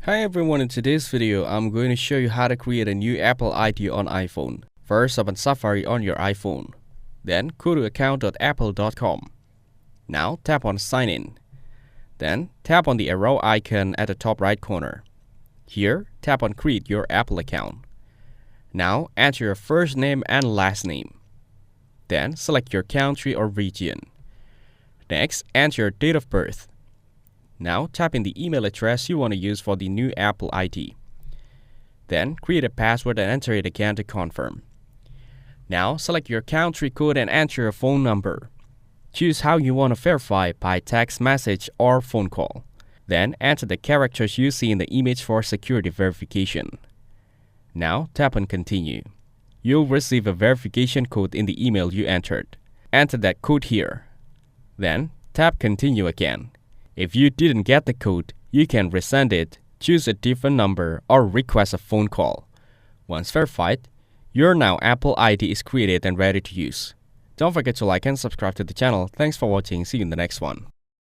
Hi everyone, in today's video, I'm going to show you how to create a new Apple ID on iPhone. First, open Safari on your iPhone. Then, go to account.apple.com. Now, tap on Sign In. Then, tap on the arrow icon at the top right corner. Here, tap on Create your Apple account. Now, enter your first name and last name. Then, select your country or region. Next, enter your date of birth. Now, type in the email address you want to use for the new Apple ID. Then, create a password and enter it again to confirm. Now, select your country code and enter your phone number. Choose how you want to verify, by text message or phone call. Then, enter the characters you see in the image for security verification. Now, tap on Continue. You'll receive a verification code in the email you entered. Enter that code here. Then, tap Continue again. If you didn't get the code, you can resend it, choose a different number, or request a phone call. Once verified, your now Apple ID is created and ready to use. Don't forget to like and subscribe to the channel. Thanks for watching. See you in the next one.